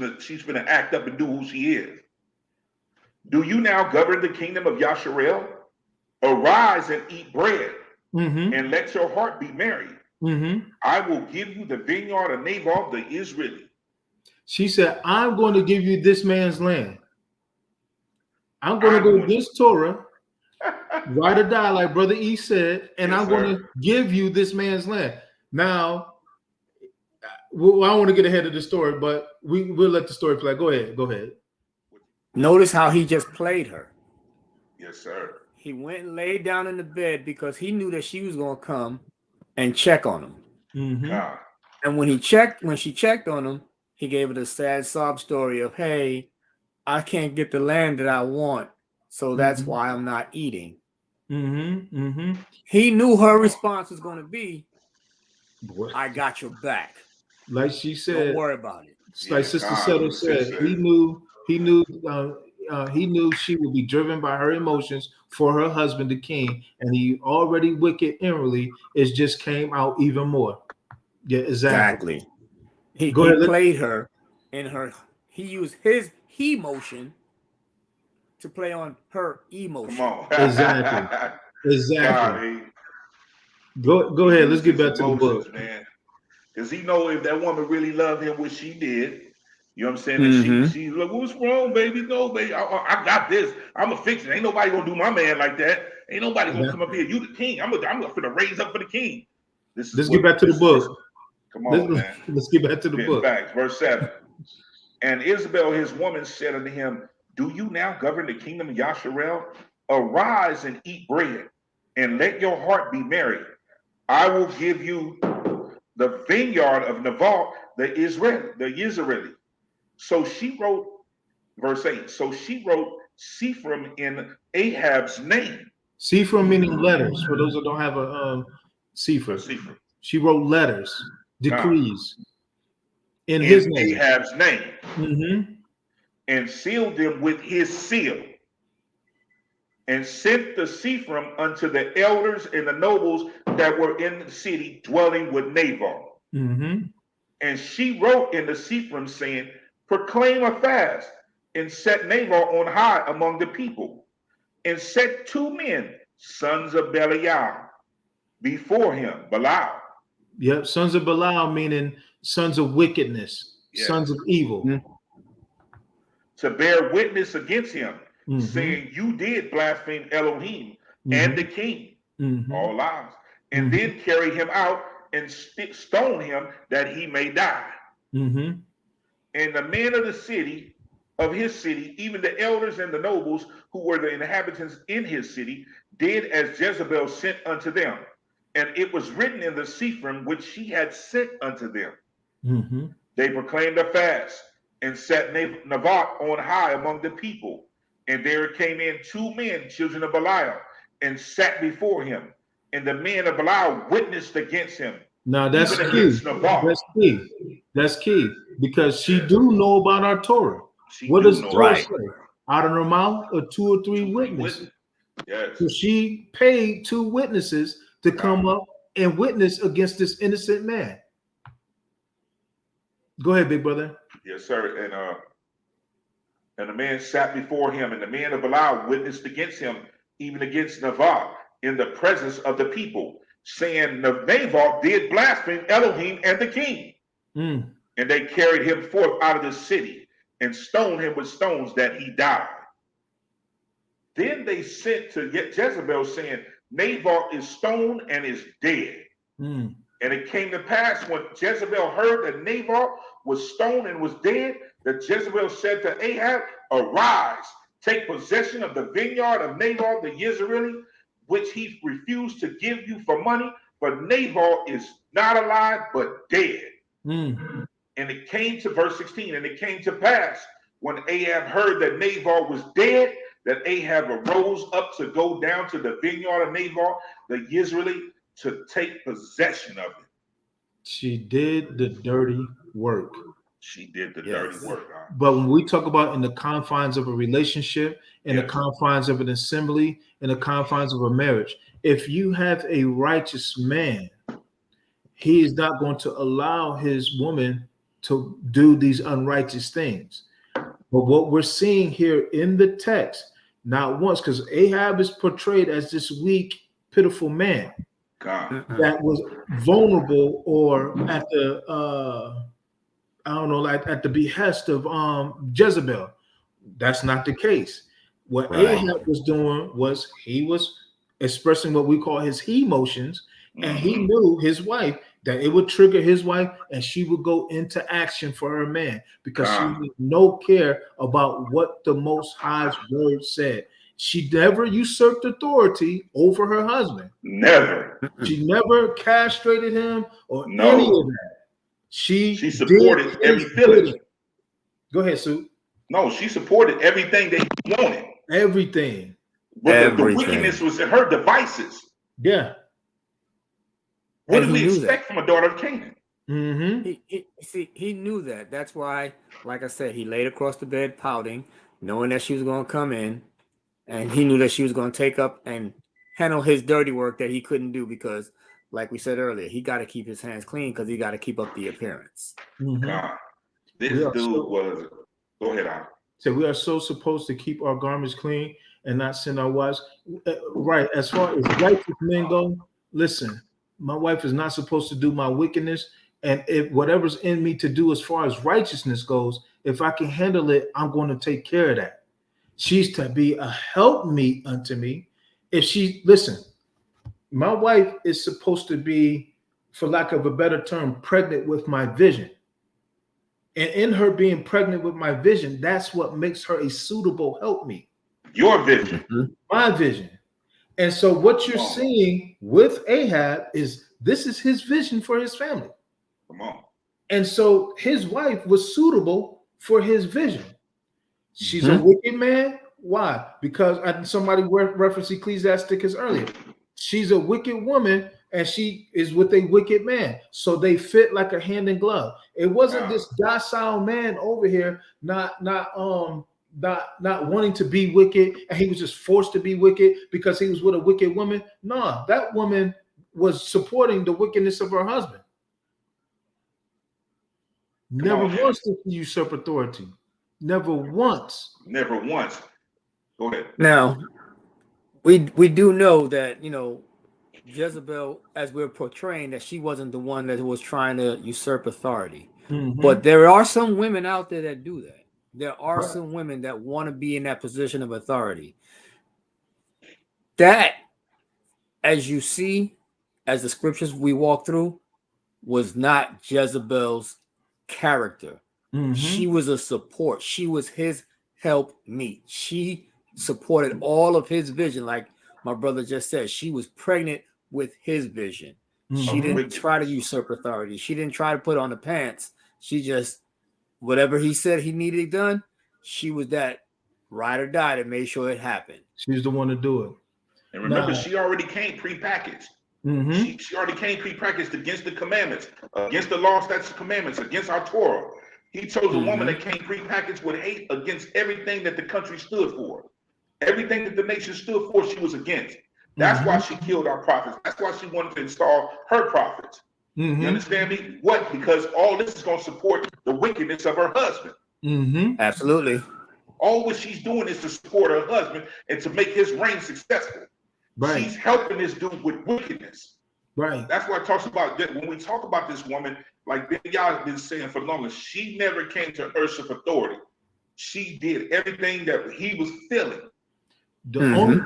gonna act up and do who she is. Do you now govern the kingdom of Yasharel? Arise and eat bread, and let your heart be merry. I will give you the vineyard of Nabal the Israeli. She said, I'm going to give you this man's land. I'm going to go against Torah, ride or die, like Brother E said, and I'm going to give you this man's land. Now, I don't want to get ahead of the story, but we'll let the story play. Go ahead. Notice how he just played her. Yes, sir. He went and laid down in the bed because he knew that she was going to come and check on him. And when she checked on him, he gave her the sad sob story of, hey, I can't get the land that I want, so that's why I'm not eating. He knew her response was going to be, I got your back. Like she said, don't worry about it. Like Sister Settle said, he knew she would be driven by her emotions for her husband, the king, and he already wicked inwardly. It just came out even more. Yeah, exactly. He played her in her. He used his he motion to play on her emotion. Come on. Exactly. Go ahead. Let's get back to the book, man. Because he know if that woman really loved him, what she did, you know what I'm saying? And she's like, what's wrong, baby? No, baby, I got this. I'm a fix it. Ain't nobody gonna do my man like that. Ain't nobody gonna come up here. You the king. I'm gonna raise up for the king. Let's get back to the book. Come on, man. Let's get back to the book. Facts. Verse 7. And Isabel, his woman, said unto him, do you now govern the kingdom of Yasharel? Arise and eat bread, and let your heart be merry. I will give you the vineyard of Naval, the Israeli. So she wrote, verse 8, so she wrote Sephram in Ahab's name. Sephram meaning letters, for those that don't have a Sephram. She wrote letters, decrees in his name. Ahab's name. And sealed them with his seal. And sent the Sephram unto the elders and the nobles that were in the city dwelling with Nabal. And she wrote in the Sephram, saying, proclaim a fast, and set Nabal on high among the people, and set 2 men, sons of Belial, before him, Belial. Yep, sons of Belial meaning sons of wickedness, sons of evil. To bear witness against him, saying, you did blaspheme Elohim and the king, all lies, and then carry him out and stone him that he may die. And the men of the city, of his city, even the elders and the nobles who were the inhabitants in his city, did as Jezebel sent unto them. And it was written in the Sephram which she had sent unto them. They proclaimed a fast and set Navat on high among the people. And there came in 2 men, children of Belial, and sat before him. And the men of Belial witnessed against him. Now that's key. That's key. That's key. Because she do know about our Torah. What does Torah say? Out of her mouth are 2 or 3 witnesses. So she paid 2 witnesses to come up and witness against this innocent man. Go ahead, big brother. Yes, sir. And the man sat before him, and the men of Belial witnessed against him, even against Naval, in the presence of the people, saying, Naval did blaspheme Elohim and the king. And they carried him forth out of the city and stoned him with stones that he died. Then they sent to Jezebel, saying, Nabal is stoned and is dead. And it came to pass when Jezebel heard that Nabal was stoned and was dead, that Jezebel said to Ahab, arise, take possession of the vineyard of Nabal the Israeli, which he refused to give you for money, for Nabal is not alive, but dead. And it came to verse 16, and it came to pass when Ahab heard that Nabal was dead, that Ahab arose up to go down to the vineyard of Nabal the Israeli to take possession of it. She did the dirty work. She did the dirty work. But when we talk about in the confines of a relationship, in the confines of an assembly, in the confines of a marriage, if you have a righteous man, he is not going to allow his woman to do these unrighteous things. But what we're seeing here in the text, not once, because Ahab is portrayed as this weak, pitiful man that was vulnerable or at the at the behest of Jezebel. That's not the case. What Ahab was doing was he was expressing what we call his he emotions, and he knew his wife, that it would trigger his wife, and she would go into action for her man because she had no care about what the Most High's word said. She never usurped authority over her husband. Never. She never castrated him or any of that. She supported every feeling. Go ahead, Sue. No, she supported everything they wanted. Everything. But the wickedness was in her devices. Yeah. What do we expect from a daughter of Canaan? He knew that. That's why, like I said, he laid across the bed pouting, knowing that she was going to come in, and he knew that she was going to take up and handle his dirty work that he couldn't do because, like we said earlier, he got to keep his hands clean because he got to keep up the appearance. This dude was. Go ahead, Al. So we are so supposed to keep our garments clean and not sin our wives. Right. As far as righteous men go, listen. My wife is not supposed to do my wickedness, And if whatever's in me to do as far as righteousness goes, if I can handle it, I'm going to take care of that. She's to be a helpmeet unto me. Listen, my wife is supposed to be, for lack of a better term, pregnant with my vision. And in her being pregnant with my vision, that's what makes her a suitable helpmeet. Your vision. My vision. And so what you're seeing with Ahab is this is his vision for his family. Come on. And so his wife was suitable for his vision. She's a wicked man. Why? Because somebody referenced Ecclesiasticus earlier. She's a wicked woman and she is with a wicked man. So they fit like a hand in glove. It wasn't this docile man over here not wanting to be wicked, and he was just forced to be wicked because he was with a wicked woman. No, that woman was supporting the wickedness of her husband. Never once did he usurp authority. Never once. Never once. Go ahead. Now, we do know that, you know, Jezebel, as we're portraying, that she wasn't the one that was trying to usurp authority. But there are some women out there that do that. There are some women that want to be in that position of authority. That, as you see, as the scriptures we walk through, was not Jezebel's character. She was a support. She was his helpmeet. She supported all of his vision. Like my brother just said, she was pregnant with his vision. She didn't try to usurp authority. She didn't try to put on the pants. She just, whatever he said he needed done, she was that ride or die that made sure it happened. She's the one to do it. And remember, she already came prepackaged. She already came prepackaged against the commandments, against the law, statutes, commandments, against our Torah. He chose a woman that came prepackaged with hate against everything that the country stood for. Everything that the nation stood for, she was against. That's why she killed our prophets. That's why she wanted to install her prophets. You understand me? What? Because all this is going to support the wickedness of her husband. Absolutely. All what she's doing is to support her husband and to make his reign successful. She's helping this dude with wickedness. That's why it talks about that. When we talk about this woman, like y'all have been saying for the longest, she never came to usurp authority. She did everything that he was feeling. The only,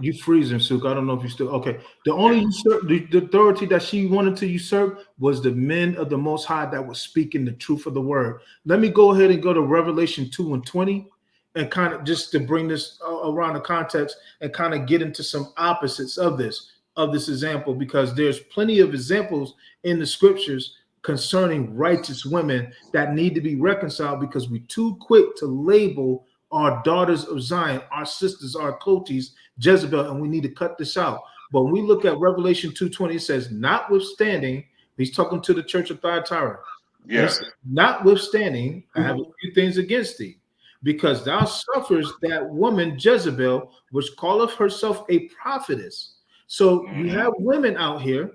you freezing, Suk. I don't know if you still okay. The only the authority that she wanted to usurp was the men of the Most High that was speaking the truth of the word. Let me go ahead and go to Revelation 2:20 and kind of just to bring this around the context and kind of get into some opposites of this example, because there's plenty of examples in the scriptures concerning righteous women that need to be reconciled, because we're too quick to label our daughters of Zion, our sisters, our Kotis, Jezebel, and we need to cut this out. But when we look at Revelation 2:20, it says, notwithstanding, he's talking to the church of Thyatira. Yes. Notwithstanding, I have a few things against thee, because thou suffers that woman Jezebel, which calleth herself a prophetess. So we have women out here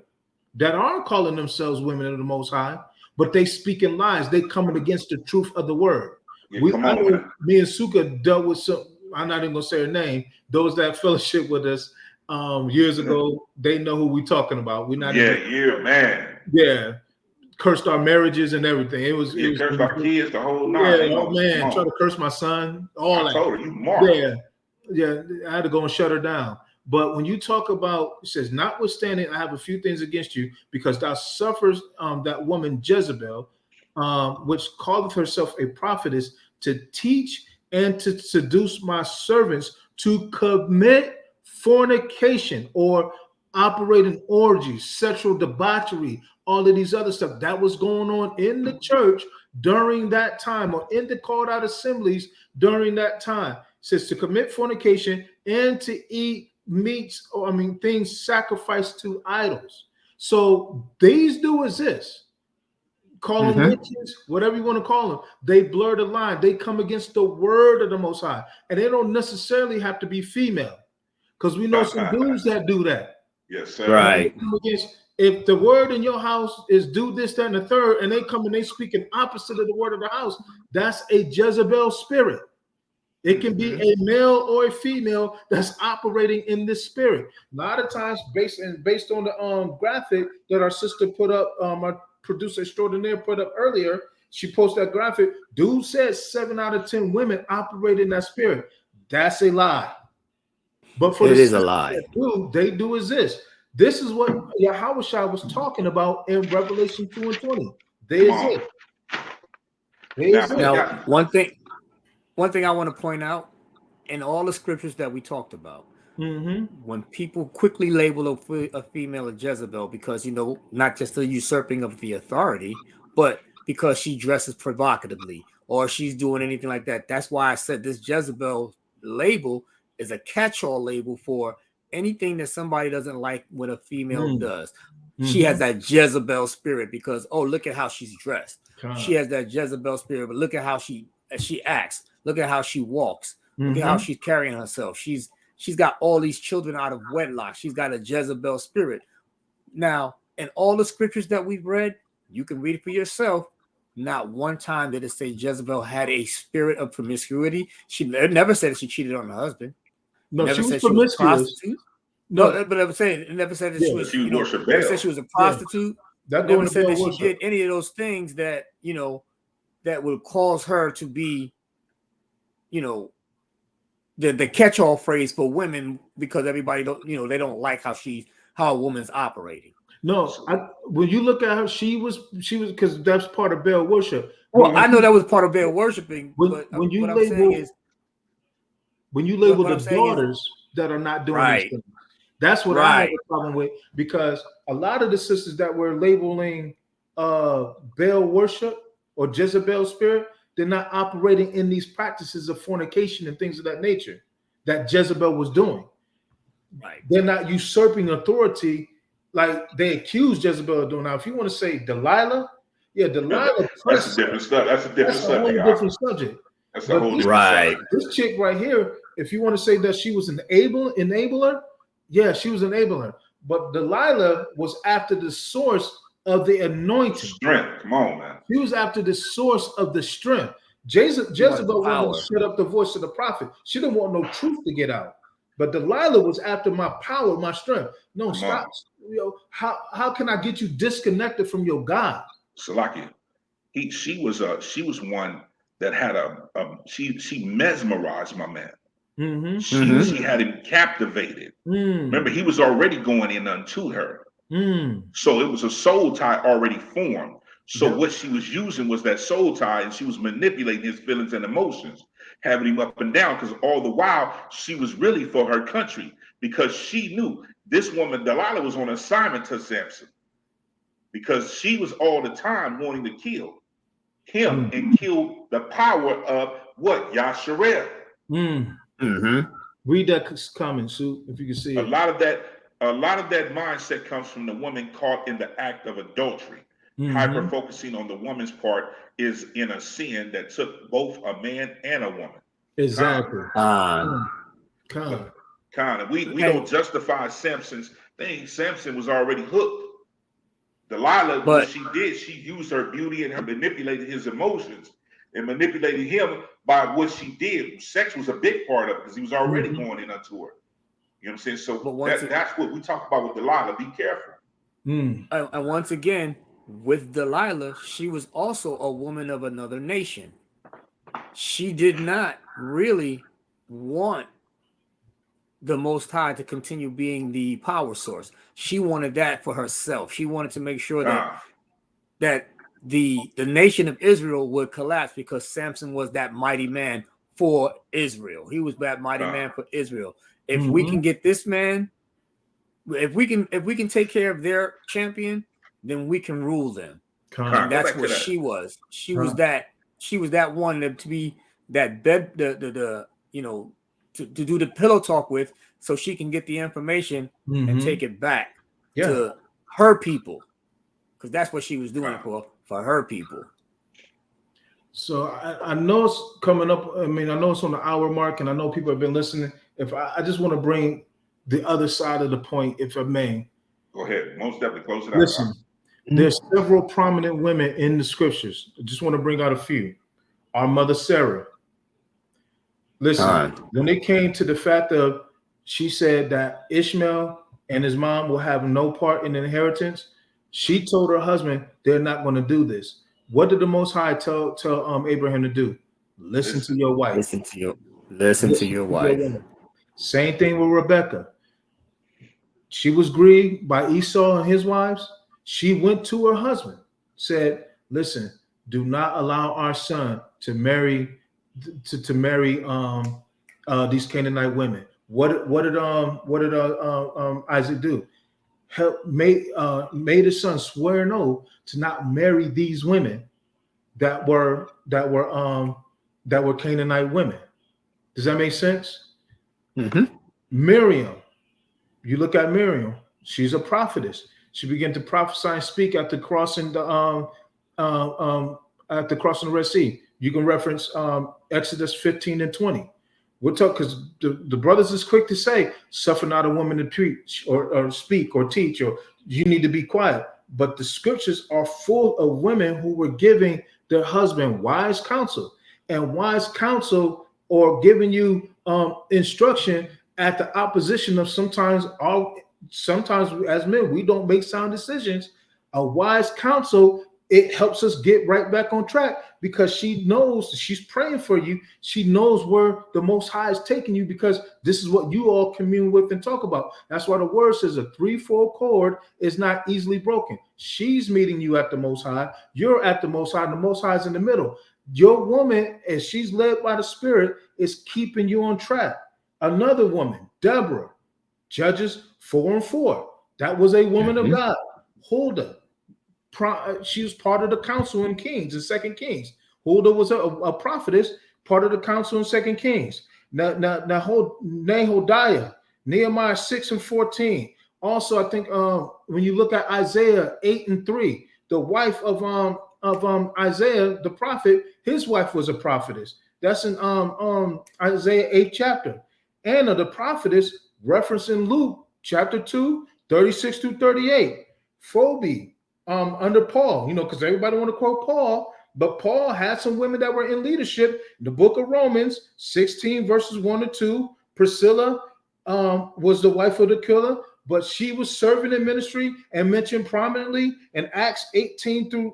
that are calling themselves women of the Most High, but they speaking lies. They coming against the truth of the word. Me and Suka dealt with some, I'm not even gonna say her name, those that fellowship with us years ago, they know who we talking about. We're not cursed our marriages and everything. It was cursed our kids, the whole nine. Oh man, trying to curse my son, all that. Told her, you marked. I had to go and shut her down. But when you talk about, it says, notwithstanding, I have a few things against you, because thou suffers that woman Jezebel, which calleth herself a prophetess, to teach and to seduce my servants to commit fornication, or operate in orgies, sexual debauchery, all of these other stuff that was going on in the church during that time, or in the called out assemblies during that time. It says to commit fornication and to eat meats, or things sacrificed to idols. So these do exist. Call them witches, whatever you want to call them. They blur the line. They come against the word of the Most High, and they don't necessarily have to be female, because we know some dudes that do that. Yes, sir. Right. If the word in your house is do this, that, and the third, and they come and they speaking opposite of the word of the house, that's a Jezebel spirit. It can be a male or a female that's operating in this spirit. A lot of times, based on the graphic that our sister put up, our producer extraordinaire put up earlier. She posted that graphic. Dude said 7 out of 10 women operate in that spirit. That's a lie. But for it is a lie. They do exist. This is what Yahushua was talking about in Revelation 2 and 20. They exist. Now, one thing I want to point out in all the scriptures that we talked about, when people quickly label a female a Jezebel because, you know, not just the usurping of the authority, but because she dresses provocatively or she's doing anything like that. That's why I said this Jezebel label is a catch-all label for anything that somebody doesn't like what a female does. She has that Jezebel spirit because, oh, look at how she's dressed. She has that Jezebel spirit, but look at how she acts. Look at how she walks. Look at how she's carrying herself. She's got all these children out of wedlock. She's got a Jezebel spirit. Now, in all the scriptures that we've read, you can read it for yourself. Not one time did it say Jezebel had a spirit of promiscuity. She never said she cheated on her husband. No, never she was said she was a prostitute. No, but I was saying it never said that she was. She worshiped never said she was a prostitute. That never said that she did any of those things that that would cause her to be, the catch-all phrase for women because everybody they don't like how a woman's operating. No, when you look at her, she was because that's part of Baal worship. Well, I know that was part of Baal worshiping. When you label the daughters that are not doing these things, that's what I have a problem with, because a lot of the sisters that were labeling Baal worship or Jezebel spirit, they're not operating in these practices of fornication and things of that nature that Jezebel was doing. Right. They're not usurping authority like they accuse Jezebel of doing. Now, if you want to say Delilah, Delilah. That's a different stuff. That's a different subject. Whole different subject. That's a whole different subject. This chick right here, if you want to say that she was an enabler, yeah, she was an enabler. But Delilah was after the source of the anointing. Strength. Come on, man. She was after the source of the strength. Jezebel wanted to shut up the voice of the prophet. She didn't want no truth to get out. But Delilah was after my power, my strength. No, stop. How can I get you disconnected from your God? Salaki, she was one that had she mesmerized my man. She had him captivated. Remember, he was already going in unto her. So it was a soul tie already formed. So what she was using was that soul tie, and she was manipulating his feelings and emotions, having him up and down, because all the while she was really for her country, because she knew this woman Delilah was on assignment to Samson, because she was all the time wanting to kill him and kill the power of what? Yasharel. Read that comment, Sue, if you can see it. A lot of that mindset comes from the woman caught in the act of adultery. Hyper focusing on the woman's part is in a sin that took both a man and a woman. Exactly. We don't justify Samson's thing. Samson was already hooked. Delilah, what she did, she used her beauty and her manipulated his emotions and manipulated him by what she did. Sex was a big part of it because he was already going in unto her. You know what I'm saying? So that's what we talk about with Delilah. Be careful. And once again, with Delilah, she was also a woman of another nation. She did not really want the Most High to continue being the power source. She wanted that for herself. She wanted to make sure that the nation of Israel would collapse, because Samson was that mighty man for Israel. He was that mighty man for Israel. If we can get this man, if we can take care of their champion, then we can rule them. And that's what she was. She was that one to be that bed, to do the pillow talk with, so she can get the information and take it back to her people, because that's what she was doing for her people. So I know it's coming up. I mean, I know it's on the hour mark, and I know people have been listening. If I just want to bring the other side of the point, if I may. Go ahead. Most definitely close it out. Listen, there's several prominent women in the scriptures. I just want to bring out a few. Our mother Sarah. Listen, when it came to the fact of, she said that Ishmael and his mom will have no part in the inheritance, She told her husband they're not going to do this. What did the Most High tell Abraham to do? Listen to your wife. Listen to your wife. Same thing with Rebecca. She was grieved by Esau and his wives. She went to her husband, said, "Listen, do not allow our son to marry these Canaanite women." What did Isaac do? Made his son swear an oath to not marry these women that were Canaanite women. Does that make sense? Mm-hmm. Miriam, you look at Miriam, she's a prophetess. She began to prophesy and speak after crossing the Red Sea. You can reference Exodus 15 and 20. We're talking because the brothers is quick to say, "Suffer not a woman to preach or speak or teach," or "You need to be quiet." But the scriptures are full of women who were giving their husband wise counsel, and wise counsel or giving you instruction at the opposition of sometimes as men we don't make sound decisions. A wise counsel, it helps us get right back on track because she knows she's praying for you. She knows where the Most High is taking you because this is what you all commune with and talk about. That's why the word says a threefold cord is not easily broken. She's meeting you at the Most High. You're at the Most High. And the Most High is in the middle. Your woman, as she's led by the Spirit, is keeping you on track. Another woman, Deborah, Judges 4 and 4. That was a woman of God. Huldah. She was part of the council in Kings and 2 Kings. Huldah was a prophetess, part of the council in 2 Kings. Nehodiah, Nehemiah 6 and 14. Also, I think when you look at Isaiah 8 and 3, the wife of Isaiah the prophet, his wife was a prophetess. That's in Isaiah 8 chapter. Anna the prophetess, referenced in Luke chapter 2, 36 through 38. Phoebe, under Paul, because everybody want to quote Paul, but Paul had some women that were in leadership. In the book of Romans 16 verses 1 to 2, Priscilla was the wife of the killer, but she was serving in ministry and mentioned prominently in Acts 18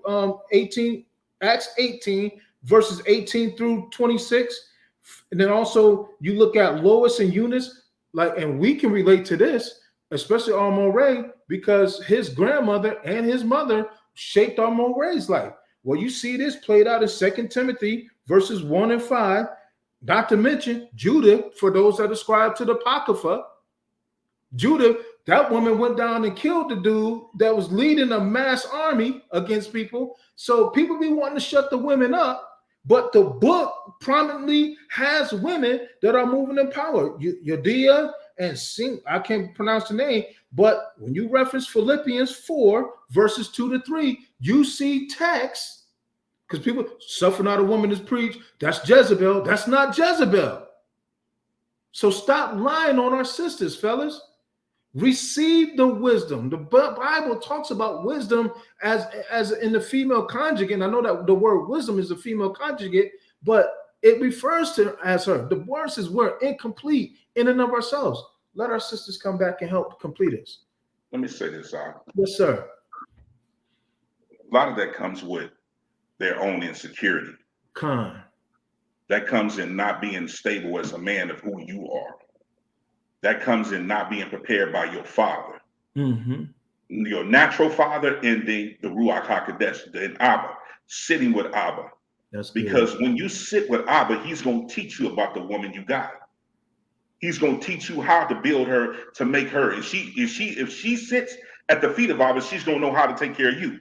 verses 18 through 26. And then also you look at Lois and Eunice, and we can relate to this, especially Moray, because his grandmother and his mother shaped Moray's life. Well, you see this played out in 2 Timothy verses 1 and 5, not to mention Judah, for those that ascribe to the Apocrypha. Judah, that woman went down and killed the dude that was leading a mass army against people. So people be wanting to shut the women up, but the book prominently has women that are moving in power. Yediah and Sing, I can't pronounce the name, but when you reference Philippians 4 verses 2 to 3, you see text, because people suffer not a woman to preach. That's Jezebel. That's not Jezebel. So stop lying on our sisters, fellas. Receive the wisdom. The Bible talks about wisdom as in the female conjugate. And I know that the word wisdom is a female conjugate, but it refers to as her. The word says we're incomplete in and of ourselves. Let our sisters come back and help complete us. Let me say this out. Yes, sir. A lot of that comes with their own insecurity. That comes in not being stable as a man of who you are. That comes in not being prepared by your father, your natural father, and the Ruach HaKodesh, and Abba, sitting with Abba. That's because good. When you sit with Abba, he's going to teach you about the woman you got. He's going to teach you how to build her, to make her. If she sits at the feet of Abba, she's going to know how to take care of you.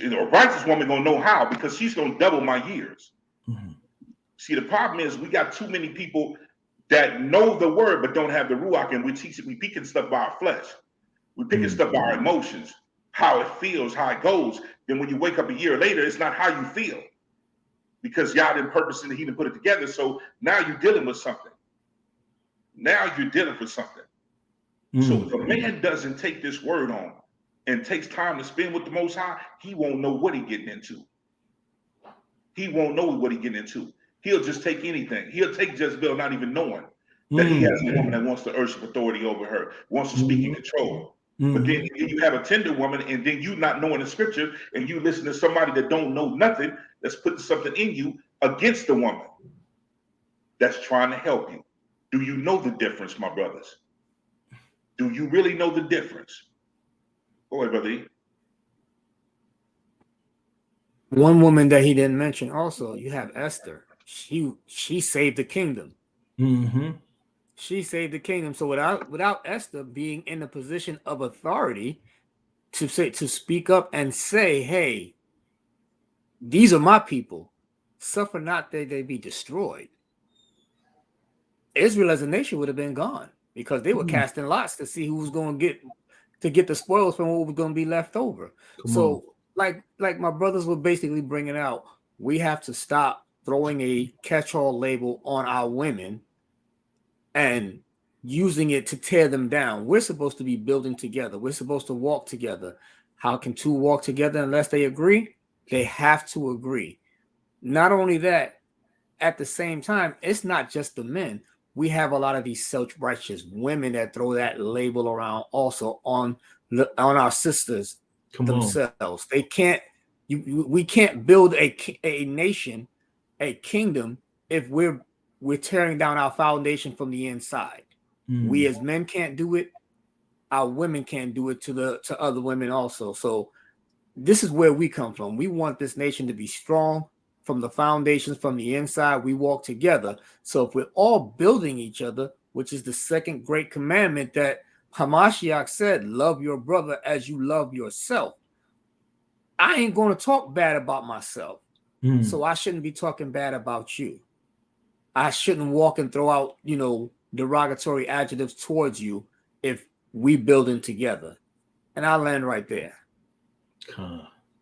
A righteous woman going to know how, because she's going to double my years. See, the problem is we got too many people that know the word but don't have the Ruach, and we picking stuff by our flesh. We picking stuff by our emotions, how it feels, how it goes. Then when you wake up a year later, it's not how you feel, because y'all didn't purpose it, he didn't put it together. So now you're dealing with something. So if a man doesn't take this word on and takes time to spend with the Most High, he won't know what he's getting into. He'll just take anything. He'll take Jezebel not even knowing that he has a woman that wants to usurp authority over her, wants to speak and control. But then you have a tender woman, and then you not knowing the scripture, and you listen to somebody that don't know nothing, that's putting something in you against the woman that's trying to help you. Do you know the difference, my brothers? Do you really know the difference? Go ahead, brother E. One woman that he didn't mention also, you have Esther. She saved the kingdom. She saved the kingdom. So without Esther being in a position of authority to speak up and say, hey, these are my people, suffer not that they be destroyed, Israel as a nation would have been gone, because they were casting lots to see who was going to get the spoils from what was going to be left over. Like my brothers were basically bringing out, we have to stop throwing a catch-all label on our women and using it to tear them down. We're supposed to be building together. We're supposed to walk together. How can two walk together unless they agree? They have to agree. Not only that, at the same time, it's not just the men. We have a lot of these self-righteous women that throw that label around also on our sisters themselves. They can't. We can't build a nation, a kingdom, if we're tearing down our foundation from the inside. We as men can't do it. Our women can't do it to other women also. So this is where we come from. We want this nation to be strong from the foundations, from the inside. We walk together. So if we're all building each other, which is the second great commandment that Hamashiach said, love your brother as you love yourself. I ain't going to talk bad about myself. So I shouldn't be talking bad about you. I shouldn't walk and throw out, derogatory adjectives towards you if we building together. And I'll land right there.